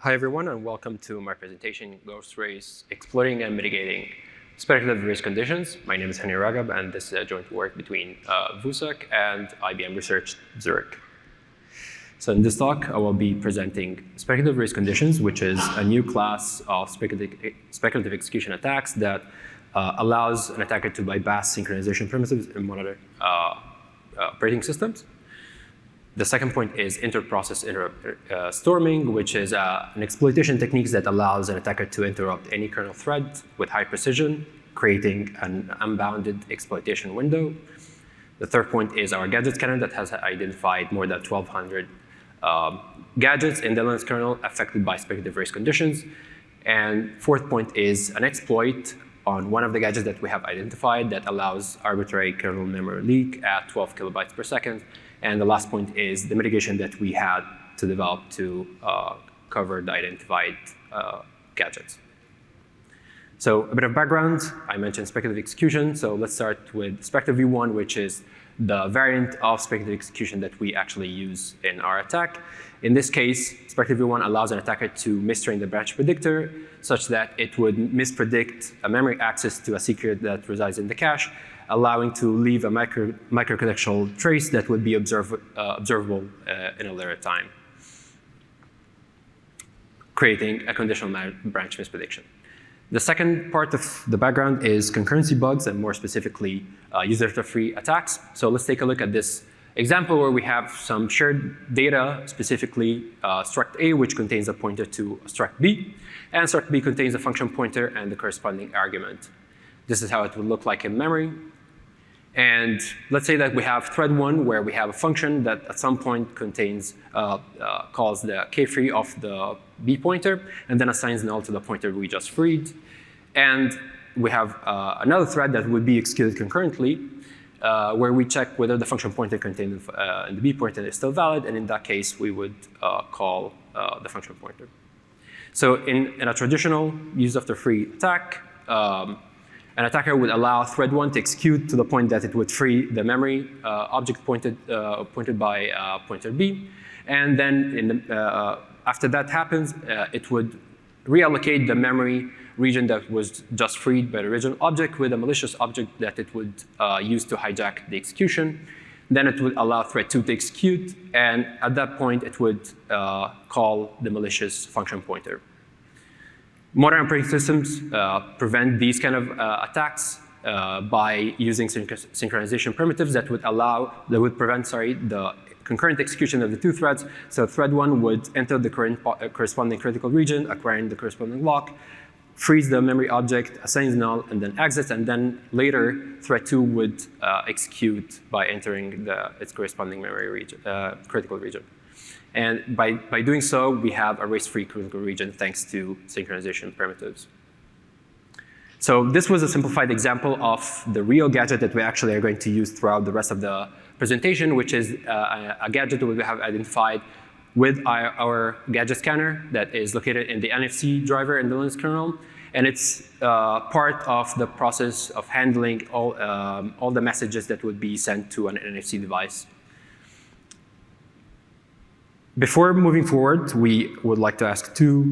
Hi everyone, and welcome to my presentation, GhostRace, Exploring and Mitigating Speculative Race Conditions. My name is Hany Ragab, and this is a joint work between VUSEC and IBM Research Zurich. So in this talk, I will be presenting speculative race conditions, which is a new class of speculative execution attacks that allows an attacker to bypass synchronization primitives in modern operating systems. The second point is inter-process storming, which is an exploitation technique that allows an attacker to interrupt any kernel thread with high precision, creating an unbounded exploitation window. The third point is our gadget scanner that has identified more than 1,200 gadgets in the Linux kernel affected by speculative race conditions. And fourth point is an exploit on one of the gadgets that we have identified that allows arbitrary kernel memory leak at 12 kilobytes per second. And the last point is the mitigation that we had to develop to cover the identified gadgets. So a bit of background, I mentioned speculative execution. So let's start with Spectre v1, which is the variant of speculative execution that we actually use in our attack. In this case, Spectre v1 allows an attacker to mistrain the branch predictor such that it would mispredict a memory access to a secret that resides in the cache, allowing to leave a microarchitectural trace that would be observable in a later time, creating a conditional branch misprediction. The second part of the background is concurrency bugs, and more specifically, use-after-free attacks. So let's take a look at this example where we have some shared data, specifically struct A, which contains a pointer to struct B, and struct B contains a function pointer and the corresponding argument. This is how it would look like in memory. And let's say that we have thread 1 where we have a function that at some point contains, calls the k-free of the B pointer, and then assigns null to the pointer we just freed. And we have another thread that would be executed concurrently, where we check whether the function pointer contained in the B pointer is still valid, and in that case, we would call the function pointer. So in a traditional use-after-free attack, an attacker would allow thread 1 to execute to the point that it would free the memory object pointed by pointer B. And then after that happens, it would reallocate the memory region that was just freed by the original object with a malicious object that it would use to hijack the execution. Then it would allow thread 2 to execute, and at that point, it would call the malicious function pointer. Modern operating systems prevent these kind of attacks by using synchronization primitives that would prevent the concurrent execution of the two threads. So thread 1 would enter the corresponding critical region, acquiring the corresponding lock, frees the memory object, assigns null, and then exits. And then later, thread 2 would execute by entering its corresponding memory region, critical region. And by doing so, we have a race-free critical region thanks to synchronization primitives. So this was a simplified example of the real gadget that we actually are going to use throughout the rest of the presentation, which is a gadget that we have identified with our gadget scanner that is located in the NFC driver in the Linux kernel. And it's part of the process of handling all the messages that would be sent to an NFC device. Before moving forward, we would like to ask two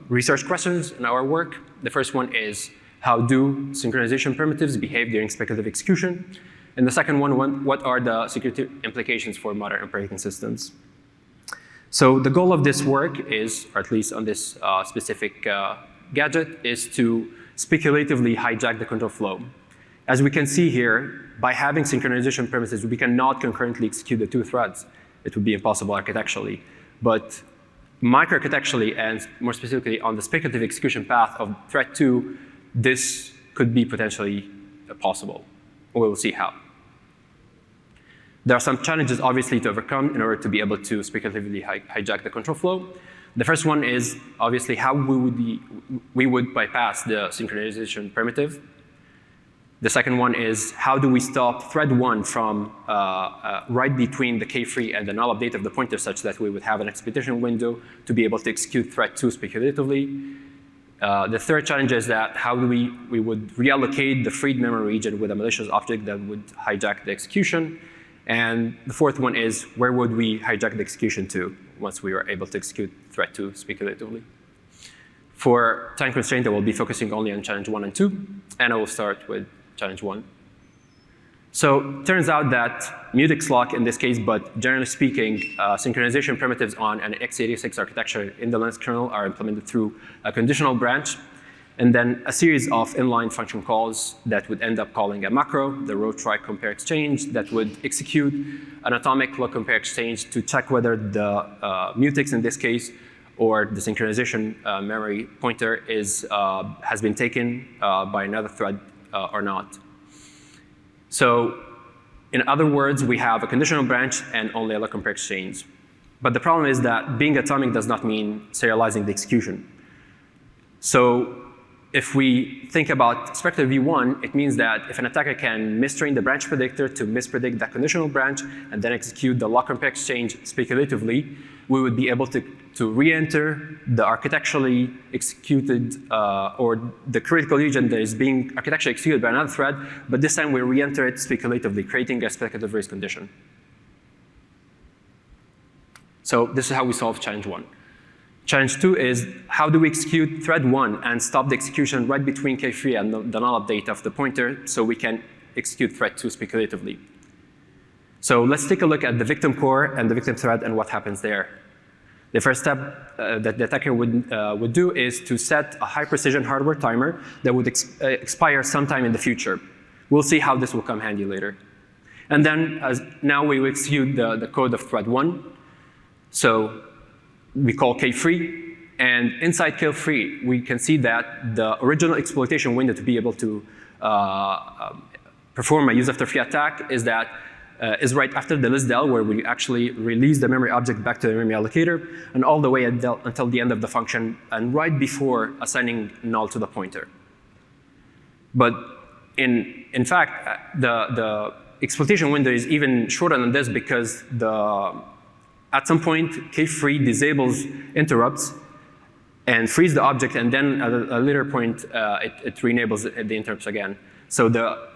research questions in our work. The first one is, how do synchronization primitives behave during speculative execution? And the second one, what are the security implications for modern operating systems? So the goal of this work is, or at least on this specific gadget, is to speculatively hijack the control flow. As we can see here, by having synchronization primitives, we cannot concurrently execute the two threads. It would be impossible architecturally. But microarchitecturally, and more specifically on the speculative execution path of thread 2, this could be potentially possible. We will see how. There are some challenges, obviously, to overcome in order to be able to speculatively hijack the control flow. The first one is, obviously, how we would bypass the synchronization primitive. The second one is, how do we stop thread 1 from right between the k-free and the null update of the pointer such that we would have an exploitation window to be able to execute thread 2 speculatively. The third challenge is that how do we would reallocate the freed memory region with a malicious object that would hijack the execution. And the fourth one is, where would we hijack the execution to once we were able to execute threat 2 speculatively. For time constraint, I will be focusing only on challenge 1 and 2, and I will start with challenge 1. So turns out that mutex lock in this case, but generally speaking, synchronization primitives on an x86 architecture in the Linux kernel are implemented through a conditional branch, and then a series of inline function calls that would end up calling a macro, the row try compare exchange, that would execute an atomic log compare exchange to check whether the mutex in this case or the synchronization memory pointer has been taken by another thread or not. So in other words, we have a conditional branch and only a log compare exchange. But the problem is that being atomic does not mean serializing the execution. So if we think about speculative v1, it means that if an attacker can mistrain the branch predictor to mispredict that conditional branch and then execute the log compare exchange speculatively, we would be able to re-enter the architecturally executed or the critical region that is being architecturally executed by another thread, but this time we re-enter it speculatively, creating a speculative race condition. So this is how we solve challenge 1. Challenge 2 is how do we execute thread 1 and stop the execution right between K3 and the null update of the pointer so we can execute thread 2 speculatively. So let's take a look at the victim core and the victim thread and what happens there. The first step that the attacker would do is to set a high precision hardware timer that would expire sometime in the future. We'll see how this will come handy later. And then now we will execute the code of thread 1. So we call K3, and inside K3 we can see that the original exploitation window to be able to perform a use-after-free attack is right after the listDel, where we actually release the memory object back to the memory allocator, and all the way until the end of the function, and right before assigning null to the pointer. But in fact, the exploitation window is even shorter than this because at some point, K3 disables interrupts and frees the object, and then at a later point, it re-enables the interrupts again. So the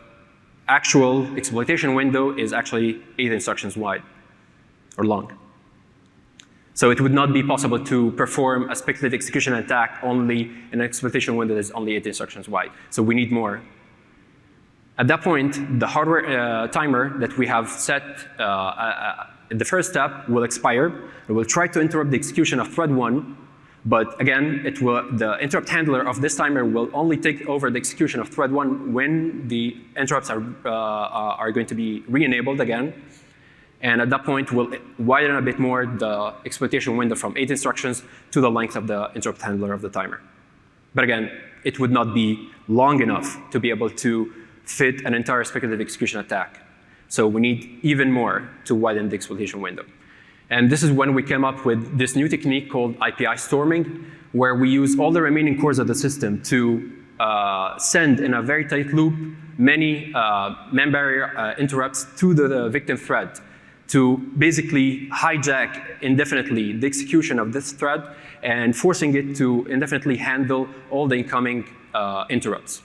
actual exploitation window is actually 8 instructions wide or long. So it would not be possible to perform a speculative execution attack only in an exploitation window that is only 8 instructions wide. So we need more. At that point, the hardware timer that we have set in the first step will expire. It will try to interrupt the execution of thread 1, but again, the interrupt handler of this timer will only take over the execution of thread 1 when the interrupts are going to be re-enabled again. And at that point, we'll widen a bit more the exploitation window from 8 instructions to the length of the interrupt handler of the timer. But again, it would not be long enough to be able to fit an entire speculative execution attack. So we need even more to widen the exploitation window. And this is when we came up with this new technique called IPI storming, where we use all the remaining cores of the system to send in a very tight loop many man-barrier interrupts to the victim thread to basically hijack indefinitely the execution of this thread and forcing it to indefinitely handle all the incoming interrupts.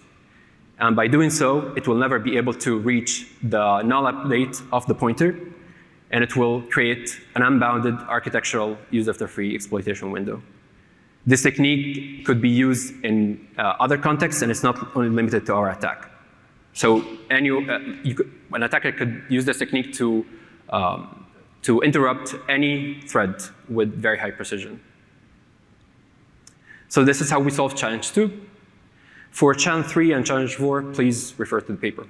And by doing so, it will never be able to reach the null update of the pointer, and it will create an unbounded architectural use-after-free exploitation window. This technique could be used in other contexts, and it's not only limited to our attack. So an attacker could use this technique to interrupt any thread with very high precision. So this is how we solve challenge 2. For challenge 3 and challenge 4, please refer to the paper.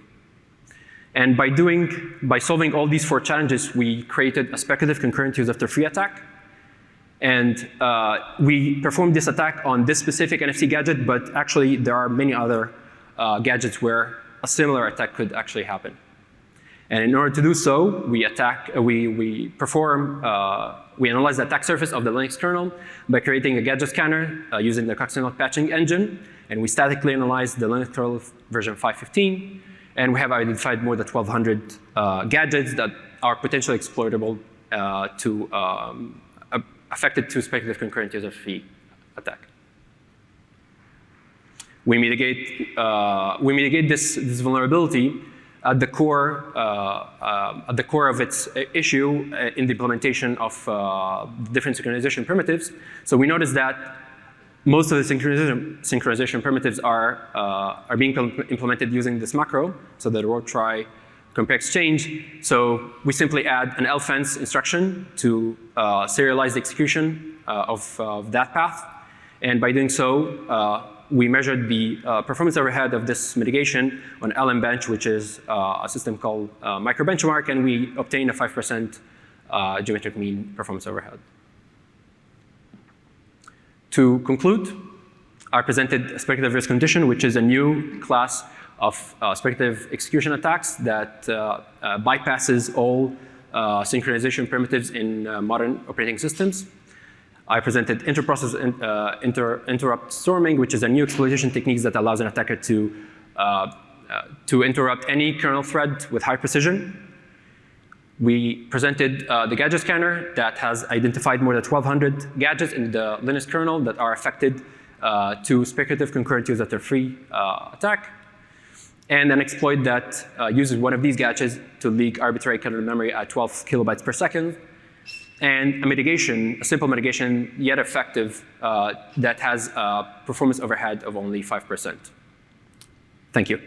And by solving all these 4 challenges, we created a speculative concurrent use-after-free attack. And we performed this attack on this specific NFC gadget, but actually there are many other gadgets where a similar attack could actually happen. And in order to do so, we analyze the attack surface of the Linux kernel by creating a gadget scanner using the coccinelle patching engine. And we statically analyze the Linux kernel version 5.15. And we have identified more than 1,200 gadgets that are potentially exploitable affected to speculative concurrent use-after-free attack. We mitigate this vulnerability at the core of its issue in the implementation of different synchronization primitives. So we noticed that most of the synchronization primitives are being implemented using this macro, so the row try compare exchange. So we simply add an elfence instruction to serialize the execution of that path. And by doing so, we measured the performance overhead of this mitigation on LMBench, which is a system called microbenchmark, and we obtained a 5% geometric mean performance overhead. To conclude, I presented speculative race condition, which is a new class of speculative execution attacks that bypasses all synchronization primitives in modern operating systems. I presented inter-process interrupt storming, which is a new exploitation technique that allows an attacker to interrupt any kernel thread with high precision. We presented the gadget scanner that has identified more than 1,200 gadgets in the Linux kernel that are affected to speculative concurrent use-after-free attack, and an exploit that uses one of these gadgets to leak arbitrary kernel memory at 12 kilobytes per second, and a mitigation, a simple mitigation, yet effective, that has a performance overhead of only 5%. Thank you.